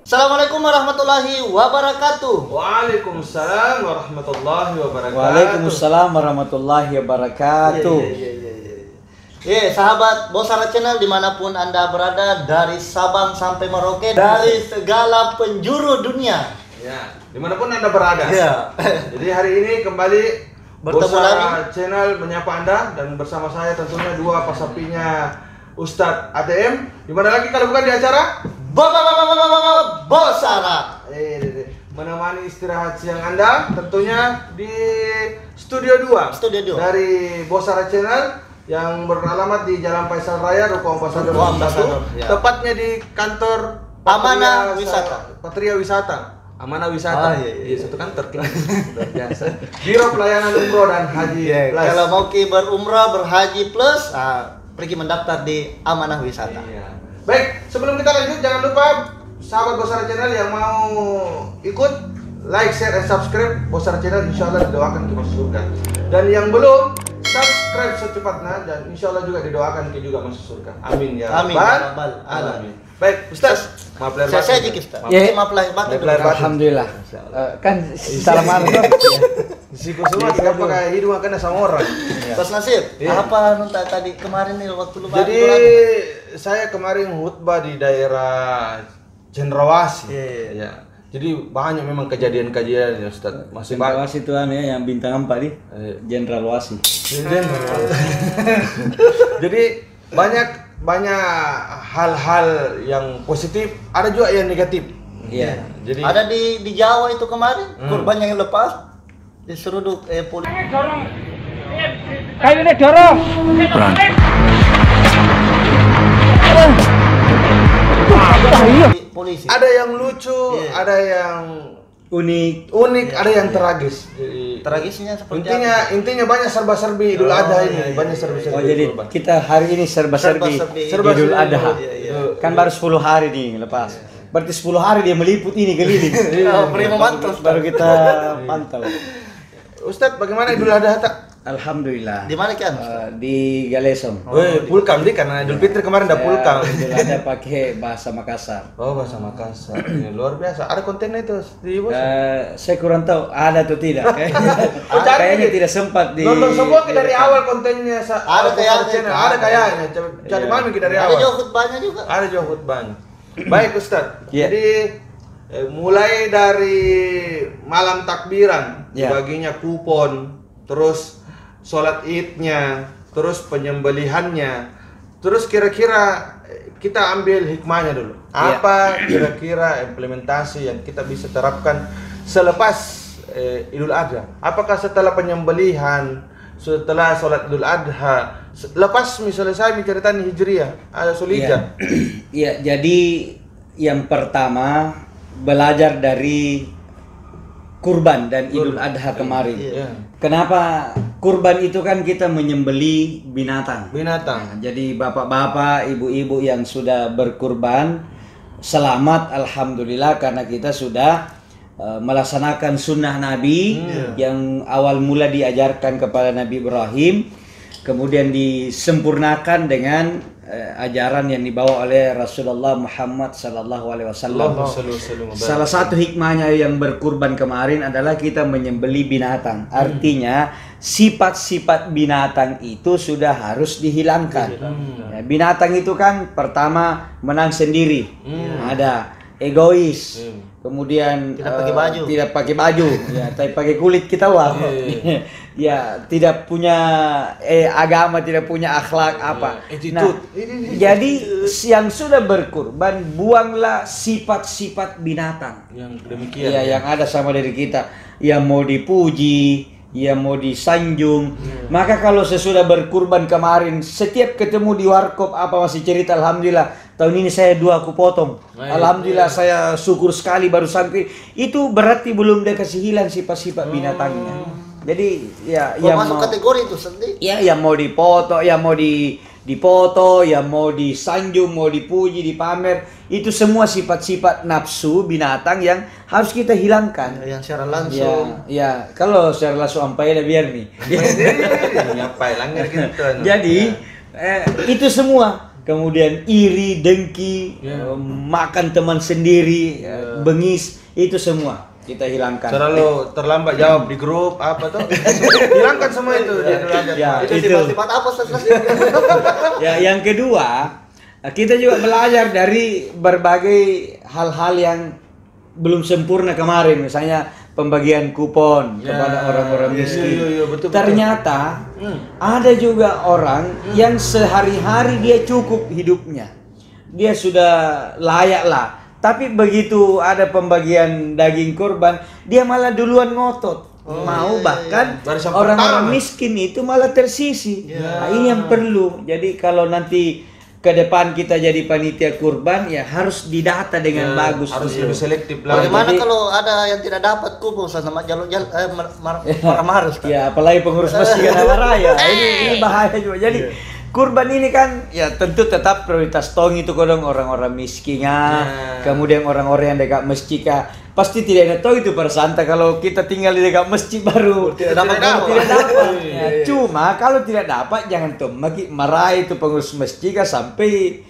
Assalamualaikum warahmatullahi wabarakatuh. Waalaikumsalam warahmatullahi wabarakatuh. Waalaikumsalam warahmatullahi wabarakatuh. Sahabat Bosara Channel dimanapun Anda berada, dari Sabang sampai Merauke, dari segala penjuru dunia. Ya, dimanapun Anda berada. Ya. Jadi hari ini kembali Bertemu Bosara Channel menyapa Anda, dan bersama saya tentunya dua pasapinya Ustadz ATM. Dimana lagi kalau bukan di acara Bosara. Menemani istirahat siang Anda tentunya di Studio 2 dari Bosara Channel yang beralamat di Jalan Faisal Raya, Ruko Ambasador 1, ya. tepatnya di kantor Amanah Wisata. Patria Wisata. Amanah Wisata. Iya. Satu kantor luar biasa. Biro Pelayanan Umroh dan Haji Plus. Kalau mau berumrah, berhaji plus, pergi mendaftar di Amanah Wisata. Iya. Baik, sebelum kita lanjut, jangan lupa sahabat Bosara Channel yang mau ikut like, share, dan subscribe Bosara Channel, insya Allah didoakan ke masuk surga. Dan yang belum subscribe secepatnya, dan insya Allah juga didoakan ke juga masuk surga. Amin ya Amin rabbal ya rabbal alamin. Baik, Ustaz, maaf lahir batin. Saya sedikit, Ustaz. Maaf lahir batin. Alhamdulillah. Kan salam alaikum. Siku semua tidak pakai hidung kena sama orang. Mas Nasir, Iya. apa nonton tadi kemarin nih waktu lu Jadi saya kemarin khutbah di daerah Cendrawasih. Iya. Ya. Jadi banyak memang kejadian-kejadian ya Ustaz. Masih Jenderal banyak. Wasi itu ya yang bintang 4 nih. Jenderal Wasi. Jadi banyak hal-hal yang positif, ada juga yang negatif. Iya. Jadi ada di Jawa itu kemarin korban yang lepas diseruduk polisi. Kayu ini dorong. Polisi. ada yang lucu, Iya. ada yang Unik. ada yang tragis. Jadi Tragisnya seperti intinya banyak serba-serbi Idul Adha ini, banyak serba-serbi. Oh jadi kurban. kita hari ini serba-serbi Serba-serbi. Idul Adha. Iya. Kan baru 10 hari nih lepas. Berarti 10 hari dia meliput ini keliling. Beri memantau. Baru kita pantau. Ustadz, bagaimana Idul Adha tak? Alhamdulillah. Di mana kan? Di Galesong. Weh, pulkam nih karena Idul Fitri kemarin udah pulkam. Idul Adha pakai bahasa Makassar. Oh, bahasa Makassar. Ini luar biasa. Ada kontennya itu di bos. Saya kurang tahu ada atau tidak. Oh, cari Kayaknya nih. tidak sempat di. Nonton semua dari awal kontennya Ada kayaknya. channel. Ada kayaknya. Cari Iya. mami dari Ada awal. juga khutbahnya juga. Ada juga khutbahnya. Baik Ustadz. Iya. Jadi mulai dari malam takbiran, Iya. baginya kupon, terus sholat idnya, terus penyembelihannya, terus kira-kira kita ambil hikmahnya dulu. Iya. Apa kira-kira implementasi yang kita bisa terapkan selepas Idul Adha? Apakah setelah penyembelihan, setelah sholat Idul Adha, lepas misalnya saya menceritakan Hijriah, ada Sulhijjah. Iya, jadi yang pertama belajar dari kurban dan Idul Adha kemarin. Iya. Kenapa kurban itu kan kita menyembeli binatang. Binatang. Nah, jadi bapak-bapak, ibu-ibu yang sudah berkurban, selamat alhamdulillah karena kita sudah melaksanakan sunnah Nabi yang awal mula diajarkan kepada Nabi Ibrahim, kemudian disempurnakan dengan ajaran yang dibawa oleh Rasulullah Muhammad sallallahu alaihi wasallam. Salah satu hikmahnya yang berkurban kemarin adalah kita menyembeli binatang. Artinya sifat-sifat binatang itu sudah harus dihilangkan. Ya, binatang itu kan pertama menang sendiri. Ada egois. Kemudian tidak pakai baju, ya, tapi pakai kulit kita wah. Ya, tidak punya agama, tidak punya akhlak apa. Nah, jadi yang sudah berkurban buanglah sifat-sifat binatang Yang demikian. ya, yang ada sama diri kita, yang mau dipuji, yang mau disanjung. Maka kalau sesudah berkurban kemarin, setiap ketemu di warkop apa masih cerita alhamdulillah tahun ini saya 2 aku potong. Alhamdulillah saya syukur sekali baru sampai. Itu berarti belum dia kasih hilang sifat-sifat binatangnya. Jadi ya yang masuk mau, kategori itu sendiri. ya yang mau dipoto, yang mau dipoto, yang mau disanjung, mau dipuji, dipamer, itu semua sifat-sifat nafsu binatang yang harus kita hilangkan. Yang secara langsung. Ya, kalau secara langsung sampai biar nih. Ngapain langgar gitu. Jadi itu semua kemudian iri, dengki, makan teman sendiri, bengis, itu semua kita hilangkan. Selalu terlambat jawab di grup apa tuh? Hilangkan semua itu. Itu sifat apa Ustaz? Ya, yang kedua, kita juga belajar dari berbagai hal-hal yang belum sempurna kemarin, misalnya pembagian kupon kepada orang-orang miskin. Betul, ternyata ada juga orang yang sehari-hari dia cukup hidupnya, dia sudah layak lah. Tapi begitu ada pembagian daging kurban, dia malah duluan ngotot. Mau bahkan orang-orang miskin itu malah tersisi. Nah, ini yang perlu. Jadi kalau nanti ke depan kita jadi panitia kurban, ya harus didata dengan bagus. Harus lebih selektif lah. Bagaimana kalau ada yang tidak dapat kupon sama jalur-jalur marah-marah? Ya, apalagi pengurus masjid kan raya. Ini bahaya juga. Jadi kurban ini kan ya tentu tetap prioritas tong itu kodong orang-orang miskin kemudian orang-orang yang dekat masjid pasti tidak ada tong itu persanta kalau kita tinggal di dekat masjid baru tidak dapat. Cuma kalau tidak dapat jangan tuh marahi itu pengurus masjid sampai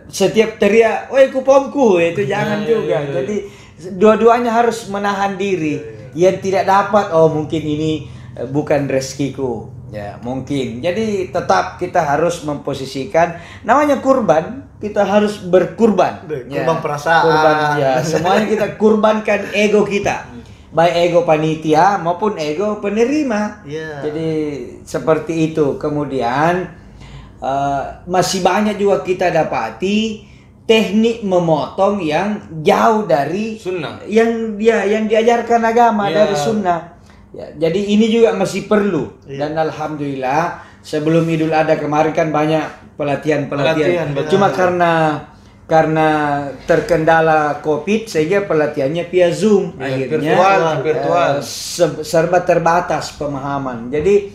setiap teriak, "Woi kuponku," itu jangan juga. Jadi dua-duanya harus menahan diri. Yang tidak dapat, oh mungkin ini bukan rezekiku. Ya mungkin. Jadi tetap kita harus memposisikan namanya kurban, kita harus berkurban. Kurban perasaan. Kurban ya, semuanya kita kurbankan ego kita. Baik ego panitia maupun ego penerima. Jadi seperti itu. Kemudian masih banyak juga kita dapati teknik memotong yang jauh dari sunnah. Yang diajarkan agama dari sunnah. Ya, jadi ini juga masih perlu dan alhamdulillah sebelum Idul Adha kemarin kan banyak pelatihan. Cuma karena terkendala Covid sehingga pelatihannya via Zoom akhirnya virtual. Serba terbatas pemahaman. Jadi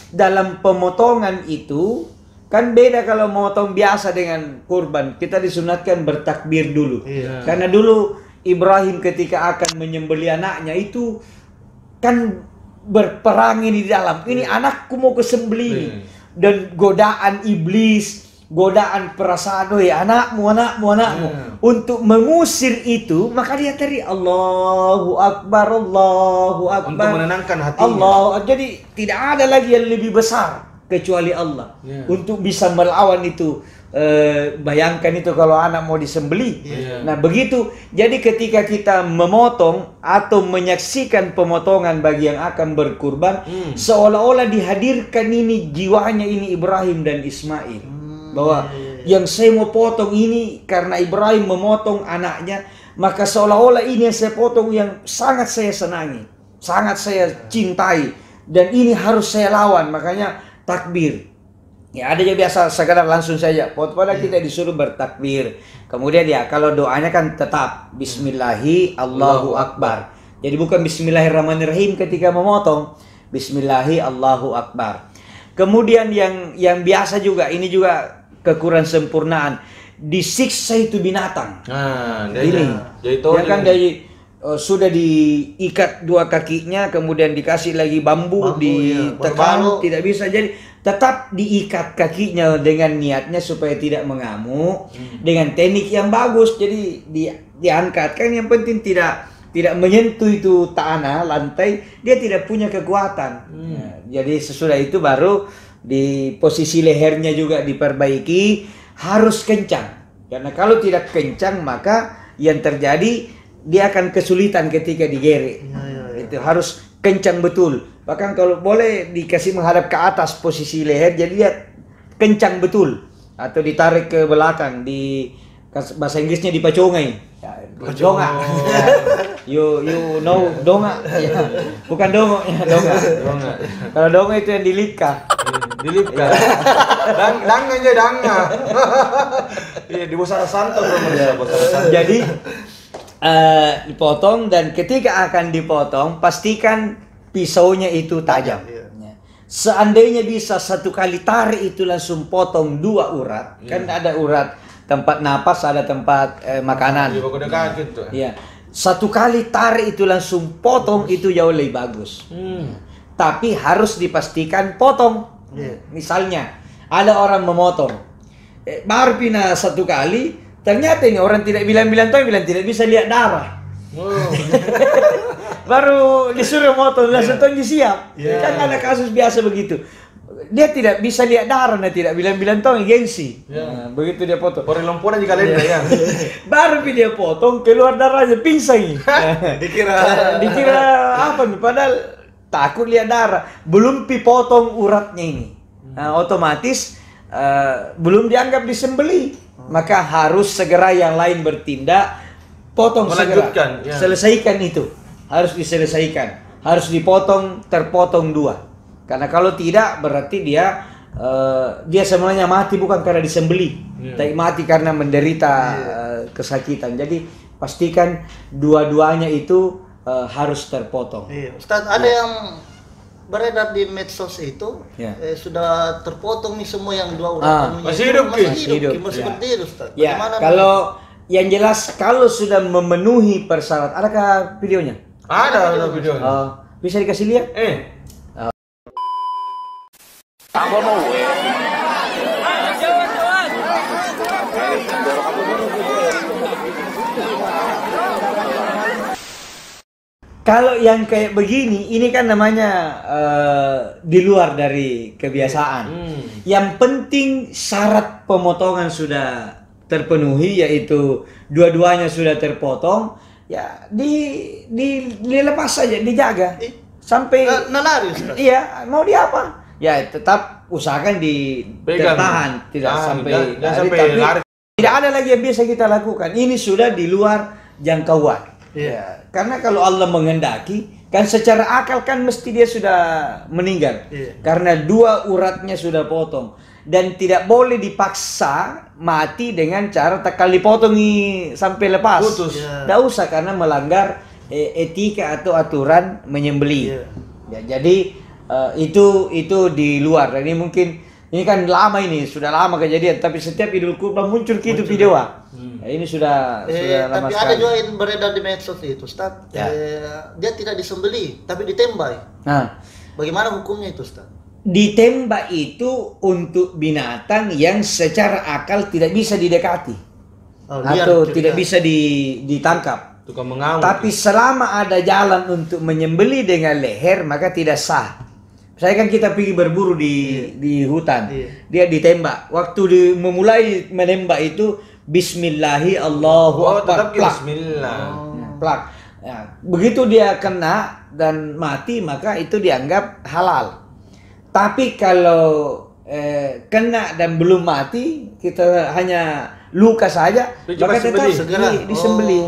dalam pemotongan itu kan beda kalau memotong biasa dengan kurban. Kita disunatkan bertakbir dulu. Karena dulu Ibrahim ketika akan menyembelih anaknya itu kan berperang di dalam. Ini anakku mau kesembelih. Dan godaan iblis, godaan perasaan, anakmu. Untuk mengusir itu, maka dia teriak Allahu Akbar, Allahu Akbar. Untuk menenangkan hatinya. Allah. Jadi tidak ada lagi yang lebih besar kecuali Allah. Untuk bisa melawan itu. Bayangkan itu kalau anak mau disembelih. Nah begitu. Jadi ketika kita memotong atau menyaksikan pemotongan bagi yang akan berkurban, seolah-olah dihadirkan ini jiwanya ini Ibrahim dan Ismail. Bahwa yang saya mau potong ini karena Ibrahim memotong anaknya, maka seolah-olah ini yang saya potong yang sangat saya senangi, sangat saya cintai, dan ini harus saya lawan. Makanya takbir. Ya ada juga biasa sekedar langsung saja. Pada kita disuruh bertakbir. Kemudian ya kalau doanya kan tetap Bismillahi Allahu Akbar. Jadi bukan Bismillahirrahmanirrahim ketika memotong. Bismillahi Allahu Akbar. Kemudian yang biasa juga ini juga kekurangan sempurnaan. Disiksa itu binatang. Dia kan dari sudah diikat dua kakinya, kemudian dikasih lagi bambu ditekan, tidak bisa. Jadi tetap diikat kakinya dengan niatnya supaya tidak mengamuk, dengan teknik yang bagus. Jadi diangkat kan, yang penting tidak menyentuh itu tanah lantai, dia tidak punya kekuatan. Jadi sesudah itu baru di posisi lehernya juga diperbaiki, harus kencang. Karena kalau tidak kencang maka yang terjadi dia akan kesulitan ketika digerek. Itu harus kencang betul. Bahkan kalau boleh dikasih menghadap ke atas posisi leher, jadi dia kencang betul. Atau ditarik ke belakang, di bahasa Inggrisnya dipacongai. Donga. You know donga. Ya. Bukan dongo, ya, donga. Kalau donga itu yang dilipka. Danga. Iya, di Bosara Santo Jadi dipotong, dan ketika akan dipotong pastikan pisaunya itu tajam. Seandainya bisa satu kali tarik itu langsung potong dua urat. Kan ada urat tempat napas, ada tempat makanan. Iya. Satu kali tarik itu langsung potong itu jauh lebih bagus. Tapi harus dipastikan potong. Misalnya ada orang memotong. Baru pindah satu kali, ternyata ini orang tidak bilang-bilang tidak bisa lihat darah. Oh. Baru disuruh motong, langsung tong siap. Kan ada kasus biasa begitu. Dia tidak bisa lihat darah, tidak bilang-bilang tong gengsi. Nah, begitu dia potong. Pori lompona di kalender ya. Baru dia potong, keluar darahnya, pingsan. Dikira apa nih? Padahal takut lihat darah. Belum potong uratnya ini. Nah, otomatis belum dianggap disembeli. Maka harus segera yang lain bertindak, potong segera. Selesaikan itu. Harus diselesaikan. Harus dipotong, terpotong 2. Karena kalau tidak berarti dia sebenarnya mati bukan karena disembeli, tapi mati karena menderita kesakitan. Jadi pastikan dua-duanya itu harus terpotong. Ustaz, ada yang beredar di medsos itu sudah terpotong nih semua yang 2 urat. Masih hidup. Masih berdiri, Ustaz. Ya, kalau yang jelas kalau sudah memenuhi persyarat, adakah videonya? Ada videonya. Bisa dikasih lihat? Kalau yang kayak begini, ini kan namanya di luar dari kebiasaan. Yang penting syarat pemotongan sudah terpenuhi, yaitu dua-duanya sudah terpotong, ya dilepas saja, dijaga sampai nalari, Ustaz. Iya, mau di apa? Ya tetap usahakan tertahan, tidak sampai lari. Tidak ada lagi yang bisa kita lakukan. Ini sudah di luar jangkauan. Ya, karena kalau Allah menghendaki, kan secara akal kan mesti dia sudah meninggal. Karena 2 uratnya sudah potong. Dan tidak boleh dipaksa mati dengan cara tekal dipotong sampai lepas. Putus. Tidak usah, karena melanggar etika atau aturan menyembelih. Ya, jadi itu di luar. Dan ini kan lama, sudah lama kejadian. Tapi setiap Idul Kurban muncul gitu video. Ya, ini sudah lama tapi sekali. ada juga yang beredar di medsos itu, Ustaz. Dia tidak disembelih, tapi ditembak. Nah, bagaimana hukumnya itu, Ustaz? ditembak itu untuk binatang yang secara akal tidak bisa didekati atau tidak bisa ditangkap. Tukang mengamuk. Tapi selama ada jalan untuk menyembelih dengan leher, maka tidak sah. Saya kan kita pergi berburu di hutan, dia ditembak. Waktu memulai menembak itu Bismillahi Allahu Akbar. Bismillah. Plak. Ya, begitu dia kena dan mati, maka itu dianggap halal. Tapi kalau kena dan belum mati, kita hanya luka saja, maka tetap disembelih.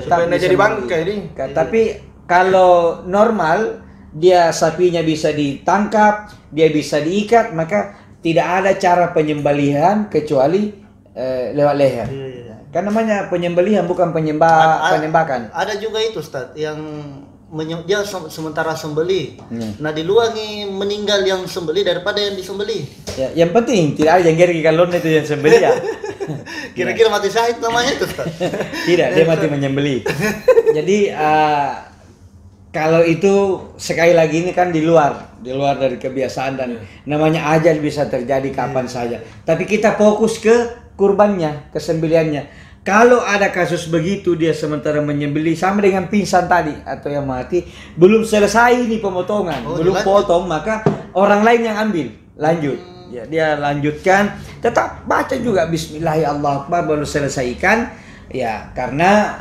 Supaya tidak jadi bangkai ini. Tapi kalau normal, dia sapinya bisa ditangkap, dia bisa diikat, maka tidak ada cara penyembelihan kecuali lewat leher. Kan namanya penyembelihan, bukan penembakan. Ada juga itu, Ustaz, yang dia sementara sembelih. Nah, diluangi meninggal yang sembelih daripada yang disembelih. Ya, yang penting tidak ada yang geri kalon itu yang sembelih ya. Kira-kira mati syahid namanya itu, Ustaz? Tidak, dia mati menyembelih. Jadi kalau itu sekali lagi ini kan di luar dari kebiasaan dan namanya ajal bisa terjadi kapan saja. Tapi kita fokus ke kurbannya, kesembelihannya. Kalau ada kasus begitu, dia sementara menyembelih sama dengan pingsan tadi atau yang mati, belum selesai ini pemotongan, belum potong, maka orang lain yang ambil, lanjut. Ya, dia lanjutkan, tetap baca juga Bismillahirrahmanirrahim baru selesaikan. Ya, karena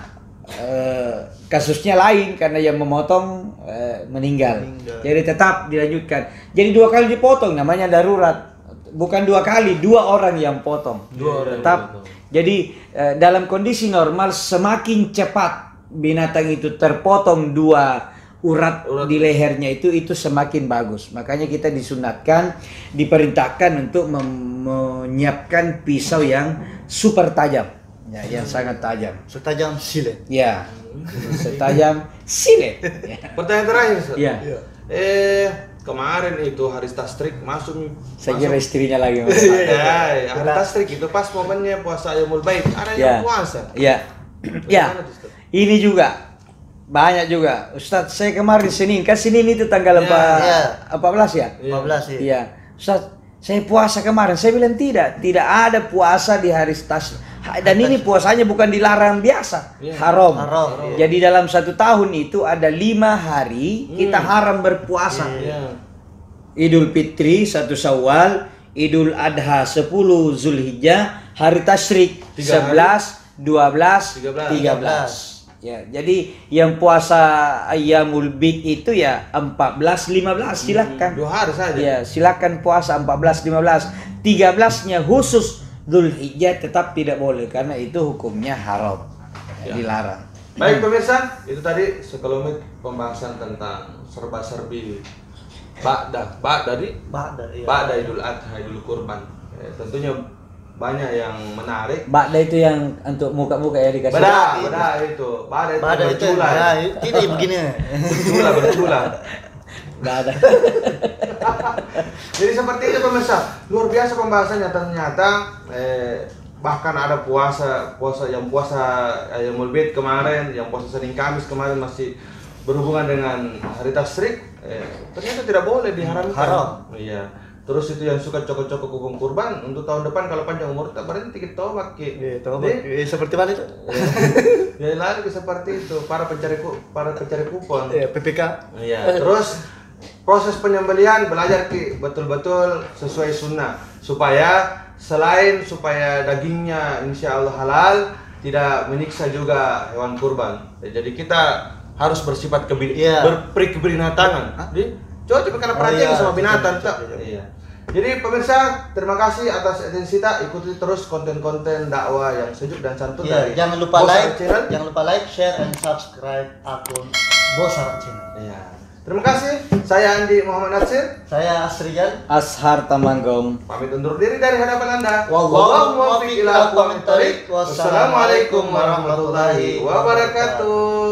kasusnya lain, karena yang memotong meninggal. Jadi tetap dilanjutkan. Jadi 2 kali dipotong, namanya darurat. Bukan 2 kali, 2 orang yang potong. Tetap. Jadi dalam kondisi normal, semakin cepat binatang itu terpotong 2 urat di lehernya itu semakin bagus. Makanya kita disunatkan, diperintahkan untuk menyiapkan pisau yang super tajam, ya, yang sangat tajam. Setajam silet. Ya, setajam silet. Pertanyaan terakhir, Ustaz. Ya. Kemarin itu Haris Tastrik masuk. Saya kira istrinya lagi. Haris Tastrik itu pas momennya puasa Yaumul Bait. Ada yang puasa. Iya. Ya. Ini juga banyak juga. Ustadz, saya kemarin Senin, kan Senin itu tanggal 14 ya? 14 ya. Iya. Ustadz, Saya puasa kemarin. Saya bilang tidak ada puasa di hari tasyrik. Dan ini puasanya bukan dilarang biasa, haram. Jadi dalam 1 tahun itu ada 5 hari kita haram berpuasa. Idul Fitri 1 Syawal, Idul Adha 10 Zulhijjah, hari tasyrik 11, 12, 13. Ya, jadi yang puasa Ayyamul Bid itu ya 14, 15 silakan. 2 hari saja. Ya, silakan puasa 14, 15. 13-nya khusus Zulhijjah tetap tidak boleh karena itu hukumnya haram. Dilarang. Baik pemirsa, itu tadi sekelumit pembahasan tentang serba-serbi Ba'da Idul Adha, Idul Kurban. Tentunya banyak yang menarik. Ba'da itu yang untuk muka-muka ya dikasih. Ba'da itu bercula. Tidak begini. Bercula. Ba'da. Jadi seperti itu pemirsa, luar biasa pembahasannya ternyata. Bahkan ada puasa yang Ayyamul Bid kemarin, yang puasa Senin Kamis kemarin masih berhubungan dengan hari tasyrik, ternyata tidak boleh diharamkan. Haram. Iya. Terus itu yang suka cokok-cokok hukum kurban untuk tahun depan kalau panjang umur tak berhenti kita tobat ki. Seperti mana itu? Ya lari seperti itu para pencari kupon. PPK. Iya. Terus proses penyembelihan belajar ki betul-betul sesuai sunnah supaya dagingnya insya Allah halal, tidak menyiksa juga hewan kurban. Jadi kita harus bersifat berkeberinatangan. Coba karena perhatian sama binatang. Iya. Jadi pemirsa, terima kasih atas atensinya. Ikuti terus konten-konten dakwah yang sejuk dan santun dari jangan lupa Bosara Channel. Jangan lupa like, share, and subscribe akun Bosara Channel. Iya. Terima kasih. Saya Andi Muhammad Natsir. Saya Asrijan. Ashar Tamanggong. Pamit undur diri dari hadapan Anda. Wallahu muwaffiq ila aqwamit thoriq. Wassalamualaikum warahmatullahi wabarakatuh.